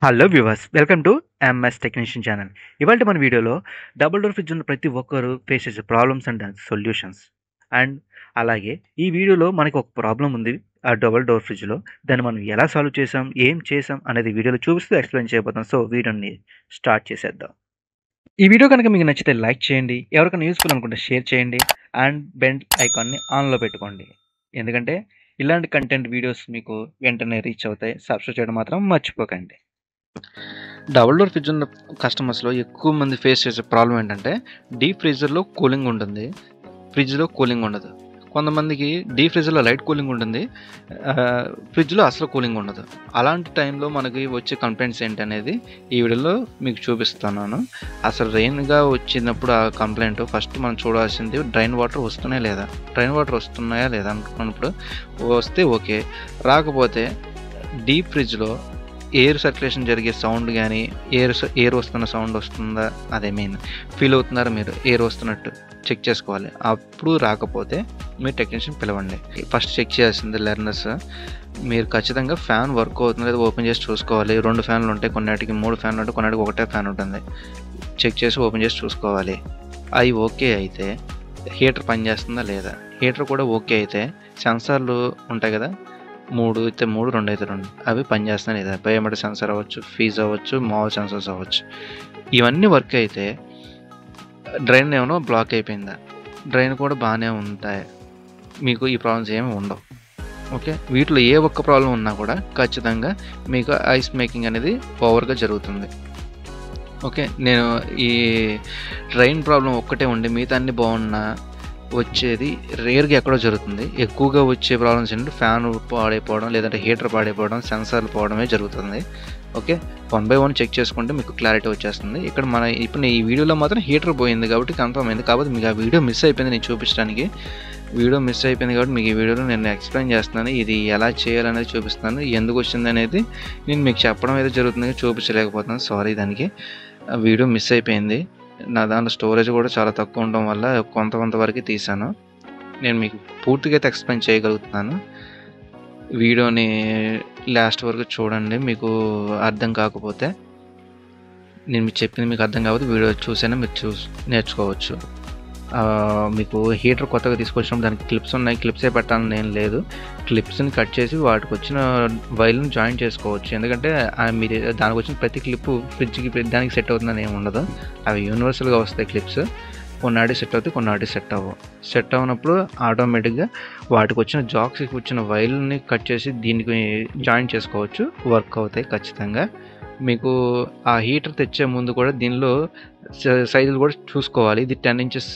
Hello viewers, welcome to MS technician channel. ఇవాళ మన వీడియోలో డబుల్ డోర్ ఫ్రిడ్జ్ ఉన్న ప్రతి ఒక్కరు ఫేస్ చేసే ప్రాబ్లమ్స్ అండ్ సొల్యూషన్స్. అండ్ అలాగే ఈ వీడియోలో మనకి ఒక ప్రాబ్లం ఉంది ఆ డబుల్ డోర్ ఫ్రిడ్జ్లో. దాన్ని మనం ఎలా సాల్వ్ చేసాం, ఏం చేసాం అనేది వీడియోలో చూపిస్తూ ఎక్స్ప్లెయిన్ చేయబోతాం. సో వీడియోని స్టార్ట్ చేసేద్దాం. ఈ వీడియో కనుక మీకు నచ్చితే లైక్ చేయండి, ఎవరికైనా యూస్ఫుల్ అనుకుంటే షేర్ చేయండి, అండ్ బెల్ ఐకాన్ని ఆన్లో పెట్టుకోండి. ఎందుకంటే ఇలాంటి కంటెంట్ వీడియోస్ మీకు వెంటనే రీచ్ అవుతాయి. సబ్స్క్రైబ్ చేయడం మాత్రం మర్చిపోకండి. డబుల్ డోర్ ఫ్రిడ్జ్ ఉన్న కస్టమర్స్లో ఎక్కువ మంది ఫేస్ చేసే ప్రాబ్లం ఏంటంటే డీప్ ఫ్రీజర్లో కూలింగ్ ఉంటుంది, ఫ్రిడ్జ్లో కూలింగ్ ఉండదు. కొంతమందికి డీప్ ఫ్రీజర్లో లైట్ కూలింగ్ ఉంటుంది, ఫ్రిడ్జ్లో అసలు కూలింగ్ ఉండదు. అలాంటి టైంలో మనకి వచ్చే కంప్లైంట్స్ ఏంటనేది ఈ వీడియోలో మీకు చూపిస్తున్నాను. అసలు రెయిన్గా వచ్చినప్పుడు ఆ కంప్లైంట్ ఫస్ట్ మనం చూడాల్సింది డ్రైన్ వాటర్ వస్తున్నాయా లేదా. డ్రైన్ వాటర్ వస్తున్నాయా లేదా అనుకున్నప్పుడు వస్తే ఓకే, రాకపోతే డీప్ ఫ్రిడ్జ్లో ఎయిర్ సర్క్యులేషన్ జరిగే సౌండ్ కానీ ఎయిర్ వస్తున్న సౌండ్ వస్తుందా, అదే మెయిన్. ఫీల్ అవుతున్నారా మీరు ఎయిర్ వస్తున్నట్టు చెక్ చేసుకోవాలి. అప్పుడు రాకపోతే మీరు టెక్నీషియన్ పిలవండి. ఫస్ట్ చెక్ చేయాల్సింది లెర్నర్స్. మీరు ఖచ్చితంగా ఫ్యాన్ వర్క్ అవుతుంది లేదా ఓపెన్ చేసి చూసుకోవాలి. 2 ఫ్యాన్లు ఉంటాయి, కొన్నిటికి 3 ఫ్యాన్లు ఉంటాయి, కొన్నిటికి ఒకటే ఫ్యాన్ ఉంటుంది. చెక్ చేసి ఓపెన్ చేసి చూసుకోవాలి. అవి ఓకే అయితే హీటర్ పనిచేస్తుందా లేదా. హీటర్ కూడా ఓకే అయితే సెన్సార్లు ఉంటాయి కదా, 3 అయితే 3, 2 అయితే 2, అవి పనిచేస్తున్నాయి లేదా. బయోమెట్రిక్ సెన్సార్ అవ్వచ్చు, ఫీజ్ అవ్వచ్చు, మామూలు సెన్సార్స్ అవ్వచ్చు. ఇవన్నీ వర్క్ అయితే డ్రైన్ ఏమైనా బ్లాక్ అయిపోయిందా, డ్రైన్ కూడా బాగానే ఉంటాయి, మీకు ఈ ప్రాబ్లమ్స్ ఏమి ఉండవు. ఓకే, వీటిలో ఏ ఒక్క ప్రాబ్లం ఉన్నా కూడా ఖచ్చితంగా మీకు ఐస్ మేకింగ్ అనేది ఓవర్గా జరుగుతుంది. ఓకే, నేను ఈ డ్రైన్ ప్రాబ్లం ఒక్కటే ఉండి మిగతా అన్ని బాగున్నా వచ్చేది రేర్గా ఎక్కడో జరుగుతుంది. ఎక్కువగా వచ్చే ప్రాబ్లమ్స్ ఏంటంటే ఫ్యాన్ పాడైపోవడం, లేదంటే హీటర్ పాడైపోవడం, సెన్సార్లు పోవడమే జరుగుతుంది. ఓకే, 1 by 1 చెక్ చేసుకుంటే మీకు క్లారిటీ వచ్చేస్తుంది. ఇక్కడ ఇప్పుడు ఈ వీడియోలో మాత్రం హీటర్ పోయింది కాబట్టి కన్ఫర్మ్ అయింది. కాబట్టి మీకు ఆ వీడియో మిస్ అయిపోయింది నేను చూపించడానికి. వీడియో మిస్ అయిపోయింది కాబట్టి మీకు ఈ వీడియోలో నేను ఎక్స్ప్లెయిన్ చేస్తున్నాను. ఇది ఎలా చేయాలనేది చూపిస్తున్నాను. ఎందుకు వచ్చింది అనేది నేను మీకు చెప్పడం అయితే జరుగుతుంది, చూపించలేకపోతున్నాను. సారీ, దానికి వీడియో మిస్ అయిపోయింది. నా దాంట్లో స్టోరేజ్ కూడా చాలా తక్కువ ఉండడం వల్ల కొంతవరకు తీసాను. నేను మీకు పూర్తిగా అయితే ఎక్స్ప్లెయిన్ చేయగలుగుతున్నాను. వీడియోని లాస్ట్ వరకు చూడండి. మీకు అర్థం కాకపోతే, నేను మీకు చెప్పింది మీకు అర్థం కాకపోతే వీడియో చూసైనా మీరు నేర్చుకోవచ్చు. మీకు హీటర్ కొత్తగా తీసుకొచ్చినప్పుడు దానికి క్లిప్స్ ఉన్నాయి, క్లిప్సే పెట్టాలని ఏం లేదు. క్లిప్స్ని కట్ చేసి వాటికి వచ్చిన వైర్లను జాయిన్ చేసుకోవచ్చు. ఎందుకంటే మీరు దానికి వచ్చిన ప్రతి క్లిప్ ఫ్రిడ్జ్కి దానికి సెట్ అవుతుందని ఏమి ఉండదు. అవి యూనివర్సల్గా వస్తాయి క్లిప్స్. కొన్నాటి సెట్ అవుతాయి, కొన్నాటి సెట్ అవ్వవు. సెట్ అవునప్పుడు ఆటోమేటిక్గా వాటికి వచ్చిన జాక్స్కి వచ్చిన వైర్లని కట్ చేసి దీనికి జాయిన్ చేసుకోవచ్చు, వర్క్ అవుతాయి ఖచ్చితంగా. మీకు ఆ హీటర్ తెచ్చే ముందు కూడా దీనిలో సైజులు కూడా చూసుకోవాలి. ఇది 10 inches,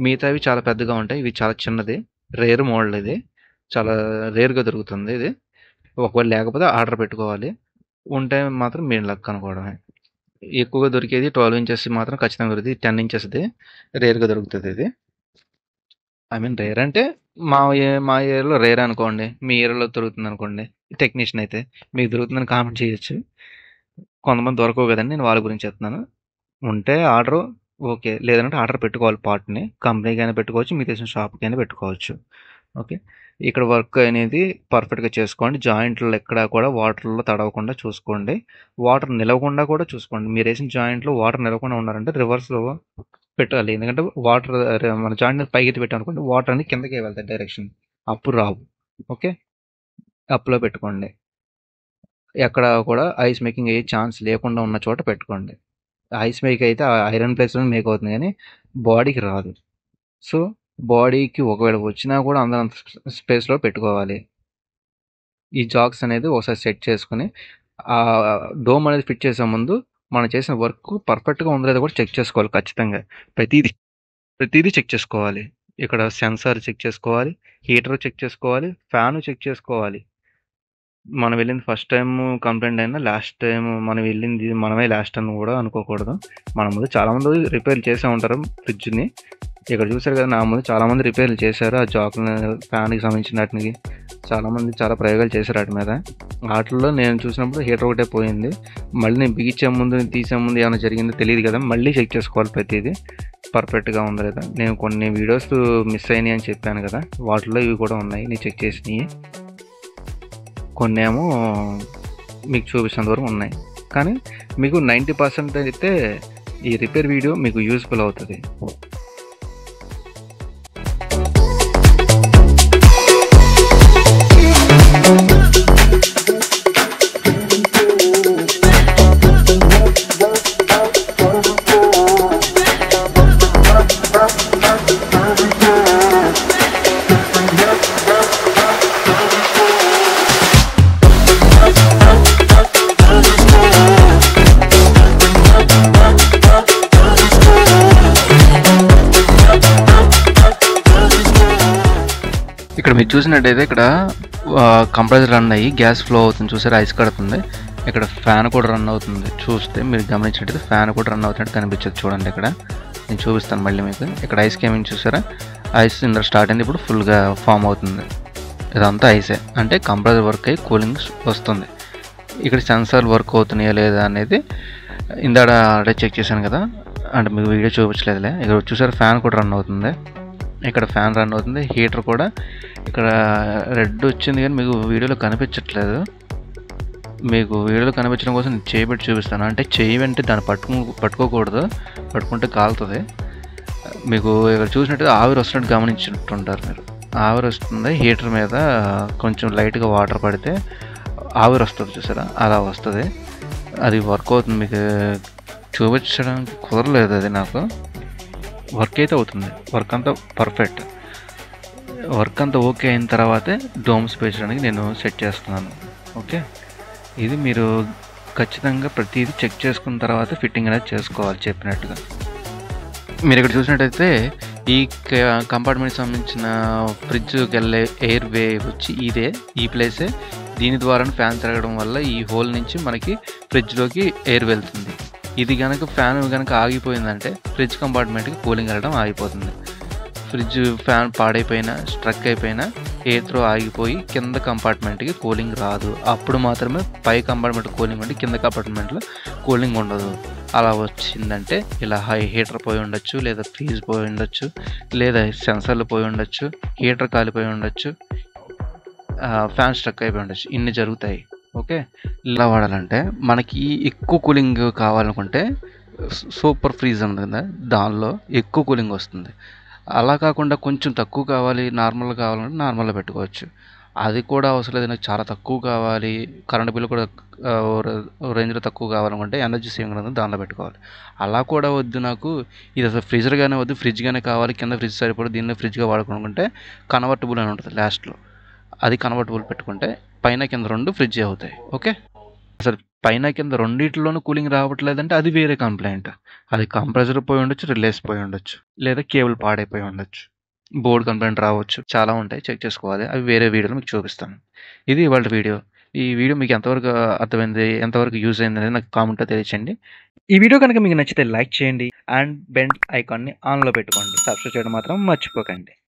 మిగతావి చాలా పెద్దగా ఉంటాయి. ఇది చాలా చిన్నది, రేర్ మోడల్. ఇది చాలా రేర్గా దొరుకుతుంది. ఇది ఒకవేళ లేకపోతే ఆర్డర్ పెట్టుకోవాలి, ఉంటే మాత్రం మీరు లక్ అనుకోవడమే. ఎక్కువగా దొరికేది 12 inches మాత్రం ఖచ్చితంగా దొరుకుతుంది. 10 inchesది రేర్గా దొరుకుతుంది. ఇది రేర్ అంటే మా ఏరియాలో రేర్ అనుకోండి, మీ ఏరియాలో దొరుకుతుంది అనుకోండి. టెక్నీషియన్ అయితే మీకు దొరుకుతుందని కామెంట్ చేయొచ్చు. కొంతమంది దొరకవు కదండి, నేను వాళ్ళ గురించి చెప్తున్నాను. ఉంటే ఆర్డర్ ఓకే, లేదంటే ఆర్డర్ పెట్టుకోవాలి. పార్ట్ని కంపెనీకి అయినా పెట్టుకోవచ్చు, మీకు తెలిసిన షాప్కి అయినా పెట్టుకోవచ్చు. ఓకే, ఇక్కడ వర్క్ అనేది పర్ఫెక్ట్గా చేసుకోండి. జాయింట్లు ఎక్కడా కూడా వాటర్లో తడవకుండా చూసుకోండి, వాటర్ నిలవకుండా కూడా చూసుకోండి. మీరు వేసిన జాయింట్లో వాటర్ నిలవకుండా ఉన్నారంటే రివర్స్లో పెట్టాలి. ఎందుకంటే వాటర్ మన జాయింట్ పైకి ఎత్తి పెట్టామనుకోండి, వాటర్ అనేది కిందకే వెళ్తాయి డైరెక్షన్, అప్పుడు రావు. ఓకే, అప్లో పెట్టుకోండి. ఎక్కడ కూడా ఐస్ మేకింగ్ అయ్యే ఛాన్స్ లేకుండా ఉన్న చోట పెట్టుకోండి. ఐస్ మేక్ అయితే ఐరన్ ప్లేస్లో మేక్ అవుతుంది కానీ బాడీకి రాదు. సో బాడీకి ఒకవేళ వచ్చినా కూడా అంత స్పేస్లో పెట్టుకోవాలి. ఈ జాక్స్ అనేది ఒకసారి సెట్ చేసుకుని ఆ డోమ్ అనేది ఫిట్ చేసే ముందు మనం చేసిన వర్క్ పర్ఫెక్ట్గా ఉందో లేదో కూడా చెక్ చేసుకోవాలి. ఖచ్చితంగా ప్రతిదీ చెక్ చేసుకోవాలి. ఇక్కడ సెన్సార్ చెక్ చేసుకోవాలి, హీటర్ చెక్ చేసుకోవాలి, ఫ్యాను చెక్ చేసుకోవాలి. మనం వెళ్ళింది ఫస్ట్ టైం కంప్లైంట్ అయినా లాస్ట్ టైం మనం వెళ్ళింది మనమే లాస్ట్ అని కూడా అనుకోకూడదు. మన ముందు చాలామంది రిపేర్లు చేసే ఉంటారు ఫ్రిడ్జ్ని. ఇక్కడ చూసారు కదా, నా ముందు చాలామంది రిపేర్లు చేశారు. ఆ జాక్ని, ఫ్యాన్కి సంబంధించిన వాటికి చాలామంది చాలా ప్రయోగాలు చేశారు వాటి మీద. వాటిల్లో నేను చూసినప్పుడు హీటర్ ఒకటే పోయింది. మళ్ళీ నేను బిగించే ముందు తీసే ముందు ఏమైనా జరిగిందో తెలియదు కదా, మళ్ళీ చెక్ చేసుకోవాలి ప్రతిదీ పర్ఫెక్ట్గా ఉందా లేదా. నేను కొన్ని వీడియోస్ మిస్ అయినాయి అని చెప్పాను కదా, వాటిలో ఇవి కూడా ఉన్నాయి నేను చెక్ చేసినవి. కొన్ని ఏమో మీకు చూపించినంత వరకు ఉన్నాయి. కానీ మీకు 90% అయితే ఈ రిపేర్ వీడియో మీకు యూస్ఫుల్ అవుతుంది. ఇక్కడ మీరు చూసినట్టయితే ఇక్కడ కంప్రెసర్ రన్ అయ్యి గ్యాస్ ఫ్లో అవుతుంది, చూసారా? ఐస్ కడుతుంది. ఇక్కడ ఫ్యాన్ కూడా రన్ అవుతుంది. చూస్తే మీరు గమనించినట్టయితే ఫ్యాన్ కూడా రన్ అవుతున్నట్టు కనిపించదు. చూడండి, ఇక్కడ నేను చూపిస్తాను మళ్ళీ మీకు. ఇక్కడ ఐస్ కేమింగ్ చూసారా? ఐస్ ఇందులో స్టార్ట్ అయింది, ఇప్పుడు ఫుల్గా ఫామ్ అవుతుంది. ఇదంతా ఐసే, అంటే కంప్రెసర్ వర్క్ అయ్యి కూలింగ్ వస్తుంది. ఇక్కడ సెన్సార్ వర్క్ అవుతున్నాయా లేదా అనేది ఇందాడ చెక్ చేశాను కదా, అంటే మీకు వీడియో చూపించలేదులే. ఇక్కడ చూసారా, ఫ్యాన్ కూడా రన్ అవుతుంది. ఇక్కడ ఫ్యాన్ రన్ అవుతుంది. హీటర్ కూడా ఇక్కడ రెడ్ వచ్చింది కానీ మీకు వీడియోలో కనిపించట్లేదు. మీకు వీడియోలో కనిపించడం కోసం నేను చేయి పెట్టి చూపిస్తాను. అంటే చేయి వెంటే దాన్ని పట్టుకోకూడదు, పట్టుకుంటే కాలుతుంది. మీకు ఇక్కడ చూసినట్టు ఆవిరి వస్తున్నట్టు గమనించుంటారు మీరు. ఆవిరి వస్తుంది. హీటర్ మీద కొంచెం లైట్గా వాటర్ పడితే ఆవిరి వస్తుంది, చూసారా? అలా వస్తుంది. అది వర్క్ అవుతుంది. మీకు చూపించడానికి కుదరలేదు, అది నాకు. వర్క్ అయితే అవుతుంది. వర్క్ అంతా పర్ఫెక్ట్. వర్క్ అంతా ఓకే అయిన తర్వాతే డోమ్స్ పేర్చడానికి నేను సెట్ చేస్తున్నాను. ఓకే, ఇది మీరు ఖచ్చితంగా ప్రతిదీ చెక్ చేసుకున్న తర్వాత ఫిట్టింగ్ అనేది చేసుకోవాలి చెప్పినట్టుగా. మీరు ఇక్కడ చూసినట్టయితే ఈ కంపార్ట్మెంట్కి సంబంధించిన ఫ్రిడ్జ్కి వెళ్ళే ఎయిర్ వే వచ్చి ఈ ప్లేసే. దీని ద్వారా ఫ్యాన్ తిరగడం వల్ల ఈ హోల్ నుంచి మనకి ఫ్రిడ్జ్లోకి ఎయిర్ వెళ్తుంది. ఇది కనుక ఫ్యాన్ కనుక ఆగిపోయిందంటే ఫ్రిడ్జ్ కంపార్ట్మెంట్కి కూలింగ్ వెళ్ళడం ఆగిపోతుంది. ఫ్రిడ్జ్ ఫ్యాన్ పాడైపోయినా స్ట్రక్ అయిపోయినా ఎయిర్ త్రో ఆగిపోయి కింద కంపార్ట్మెంట్కి కూలింగ్ రాదు. అప్పుడు మాత్రమే పై కంపార్ట్మెంట్ కూలింగ్ ఉండి కింద కంపార్ట్మెంట్లో కూలింగ్ ఉండదు. అలా వచ్చిందంటే ఇలా హీటర్ పోయి ఉండొచ్చు, లేదా ఫ్రీజ్ పోయి ఉండొచ్చు, లేదా సెన్సర్లు పోయి ఉండొచ్చు, హీటర్ కాలిపోయి ఉండొచ్చు, ఫ్యాన్ స్ట్రక్ అయిపోయి ఉండొచ్చు. ఇన్ని జరుగుతాయి. ఓకే, ఇలా వాడాలంటే మనకి ఎక్కువ కూలింగ్ కావాలనుకుంటే సూపర్ ఫ్రీజ్ ఉంది కదా, దానిలో ఎక్కువ కూలింగ్ వస్తుంది. అలా కాకుండా కొంచెం తక్కువ కావాలి, నార్మల్గా కావాలంటే నార్మల్గా పెట్టుకోవచ్చు. అది కూడా అవసరం లేదు, నాకు చాలా తక్కువ కావాలి, కరెంట్ బిల్లు కూడా రేంజ్లో తక్కువ కావాలనుకుంటే ఎనర్జీ సేవింగ్ ఉంది, దానిలో పెట్టుకోవాలి. అలా కూడా వద్దు, నాకు ఇది అసలు ఫ్రీజర్గానే వద్దు, ఫ్రిడ్జ్గానే కావాలి, కింద ఫ్రిడ్జ్ సరిపడు, దీనిలో ఫ్రిడ్జ్గా వాడుకోనుకుంటే కన్వర్టబుల్ అని ఉంటుంది లాస్ట్లో. అది కన్వర్టబుల్ పెట్టుకుంటే పైన కింద రెండు ఫ్రిడ్జ్ అవుతాయి. ఓకే, అసలు పైన కింద రెండిట్లోనూ కూలింగ్ రావట్లేదంటే అది వేరే కంప్లైంట్. అది కంప్రెసర్ పోయి ఉండొచ్చు, రిలేస్ పోయి ఉండొచ్చు, లేదా కేబుల్ పాడైపోయి ఉండొచ్చు, బోర్డ్ కంప్లైంట్ రావచ్చు. చాలా ఉంటాయి, చెక్ చేసుకోవాలి. అవి వేరే వీడియోలో మీకు చూపిస్తాను. ఇది ఇవాళ వీడియో. ఈ వీడియో మీకు ఎంతవరకు అర్థమైంది, ఎంతవరకు యూజ్ అయింది అనేది నాకు కామెంట్లో తెలియచేయండి. ఈ వీడియో కనుక మీకు నచ్చితే లైక్ చేయండి అండ్ బెల్ ఐకాన్ని ఆన్లో పెట్టుకోండి. సబ్స్క్రైబ్ చేయడం మాత్రం మర్చిపోకండి.